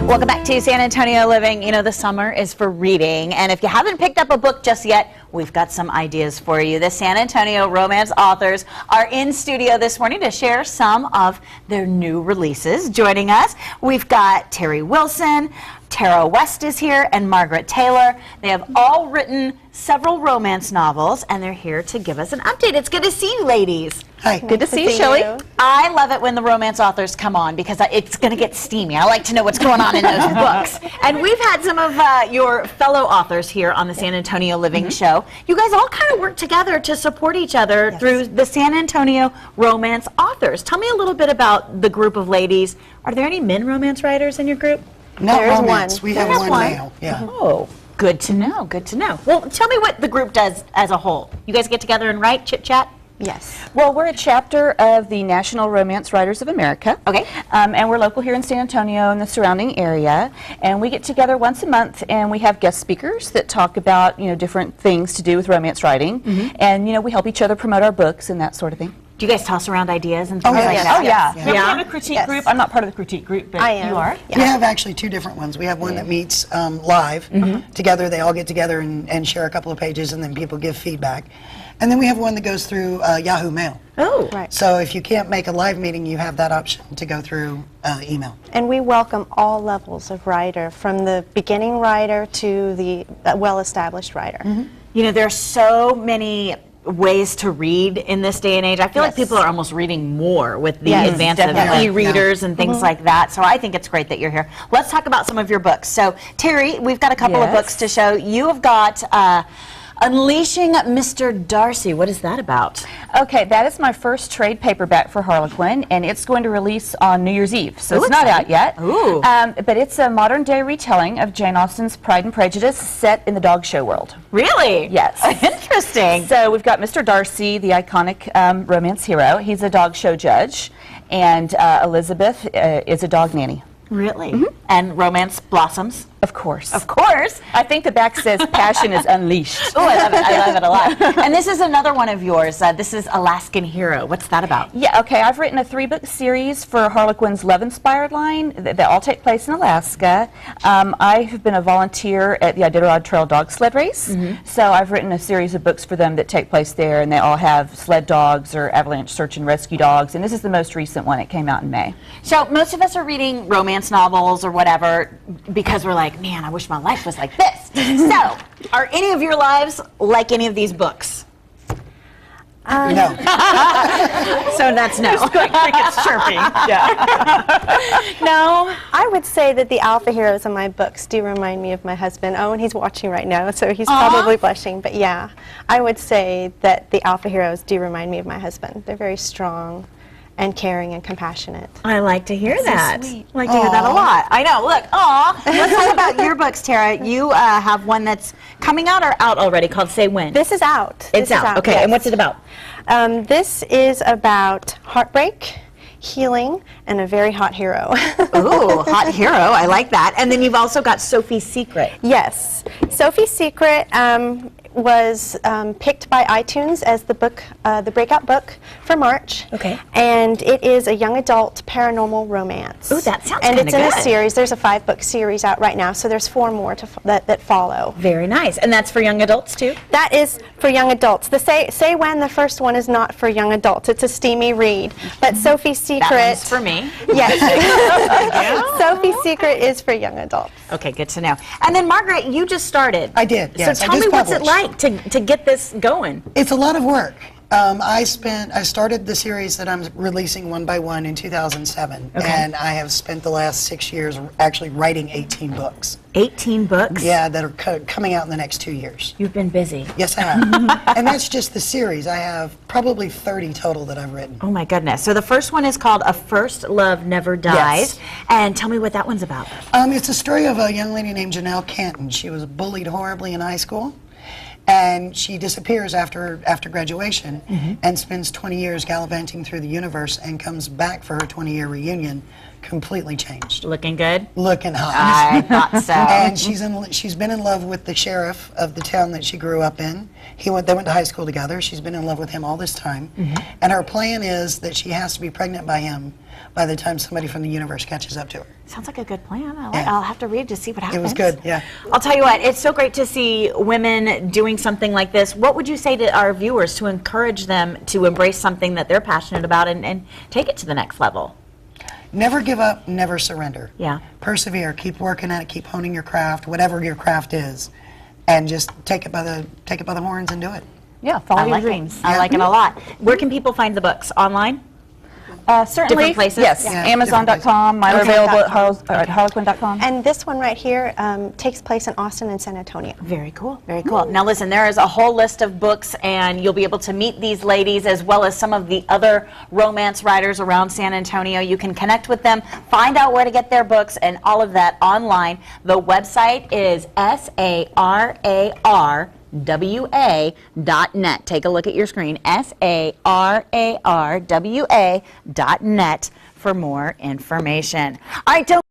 Welcome back to San Antonio Living. You know, the summer is for reading, and if you haven't picked up a book just yet, we've got some ideas for you. The San Antonio romance authors are in studio this morning to share some of their new releases. Joining us, we've got Terry Wilson, Tara West is here, and Margaret Taylor. They have all written several romance novels, and they're here to give us an update. It's good to see you, ladies. Hi. Good to see you, Shelley. I love it when the romance authors come on because it's going to get steamy. I like to know what's going on in those books. And we've had some of your fellow authors here on the San Antonio Living Show. You guys all kind of work together to support each other through the San Antonio Romance Authors. Tell me a little bit about the group of ladies. Are there any men romance writers in your group? Not There is romance. one. We have one now. Yeah. Oh, good to know, good to know. Well, tell me what the group does as a whole. You guys get together and write, chit-chat? Yes. Well, we're a chapter of the National Romance Writers of America. Okay. And we're local here in San Antonio and the surrounding area. And we get together once a month and we have guest speakers that talk about, different things to do with romance writing. And, we help each other promote our books and that sort of thing. Do you guys toss around ideas and things like yes. that? Oh, yeah. Yes. We have a critique group. I'm not part of the critique group, but I am. you are? We have actually two different ones. We have one that meets live together. They all get together and share a couple of pages, and then people give feedback. And then we have one that goes through Yahoo Mail. Oh, Right. So if you can't make a live meeting, you have that option to go through email. And we welcome all levels of writer, from the beginning writer to the well-established writer. You know, there's so many ways to read in this day and age. I feel like Yes. people are almost reading more with the Yes, advance of definitely. e-readers and things like that. So I think it's great that you're here. Let's talk about some of your books. So Terry, we've got a couple of Yes. books to show. You have got Unleashing Mr. Darcy. What is that about? Okay, that is my first trade paperback for Harlequin, and it's going to release on New Year's Eve, so Ooh, it's not exciting. out yet. Ooh. But it's a modern-day retelling of Jane Austen's Pride and Prejudice set in the dog show world. Really? Yes. Interesting. So we've got Mr. Darcy, the iconic romance hero. He's a dog show judge, and Elizabeth is a dog nanny. Really? And romance blossoms? Of course. Of course. I think the back says passion is unleashed. Oh, I love it. I love it a lot. And this is another one of yours. This is Alaskan Hero. What's that about? Yeah, okay, I've written a 3-book series for Harlequin's love-inspired line that all take place in Alaska. I have been a volunteer at the Iditarod Trail dog sled race, so I've written a series of books for them that take place there, and they all have sled dogs or avalanche search and rescue dogs, and this is the most recent one. It came out in May. So most of us are reading romance novels or whatever because we're like, man, I wish my life was like this. So, are any of your lives like any of these books? No. So that's no. Crickets chirping. No. I would say that the alpha heroes in my books do remind me of my husband. Oh, and he's watching right now, so he's probably blushing. But yeah, I would say that the alpha heroes do remind me of my husband. They're very strong and caring and compassionate. I like to hear that. sweet. I like to hear that a lot. I know. Look, aw. Let's talk about your books, Tara. You have one that's coming out or out already called Say When. This is out. It's This is out. Okay, yes. and what's it about? This is about heartbreak, healing, and a very hot hero. Ooh, hot hero. I like that. And then you've also got Sophie's Secret. Yes. Sophie's Secret was picked by iTunes as the book, the breakout book for March. Okay. And it is a young adult paranormal romance. Ooh, that sounds And kinda it's in good. a series. There's a 5-book series out right now, so there's 4 more that follow. Very nice. And that's for young adults too? That is for young adults. The Say When, the first one, is not for young adults. It's a steamy read. But Sophie's Secret... That one's for me. Yes. Sophie's Secret is for young adults. Okay, good to know. And then Margaret, you just started. I did, yes. So I tell me just what's it published. like to get this going? It's a lot of work. I started the series that I'm releasing one by one in 2007, and I have spent the last 6 years actually writing 18 books. 18 books? Yeah, that are coming out in the next 2 years. You've been busy. Yes, I have. And that's just the series. I have probably 30 total that I've written. Oh my goodness. So the first one is called A First Love Never Dies. Yes. And tell me what that one's about. It's a story of a young lady named Janelle Canton. She was bullied horribly in high school. And she disappears after graduation and spends 20 years gallivanting through the universe and comes back for her 20-year reunion completely changed. Looking good? Looking hot. I thought so. And she's been in love with the sheriff of the town that she grew up in. They went to high school together. She's been in love with him all this time. And her plan is that she has to be pregnant by him by the time somebody from the universe catches up to her. Sounds like a good plan. Yeah. I'll have to read to see what happens. It was good, yeah. I'll tell you what, it's so great to see women doing something like this. What would you say to our viewers to encourage them to embrace something that they're passionate about and take it to the next level? Never give up, never surrender. Yeah. Persevere, keep working at it, keep honing your craft, whatever your craft is, and just take it by the horns and do it. Yeah, follow I your like dreams. it. I like it a lot. Where can people find the books? Online? Certainly. Different places? Yes, Yeah, Amazon.com. Mine are Okay. available at Harlequin.com. And this one right here takes place in Austin and San Antonio. Very cool, very cool. Now listen, there is a whole list of books and you'll be able to meet these ladies as well as some of the other romance writers around San Antonio. You can connect with them, find out where to get their books and all of that online. The website is sararwa.net. Take a look at your screen, sararwa.net for more information. All right, don't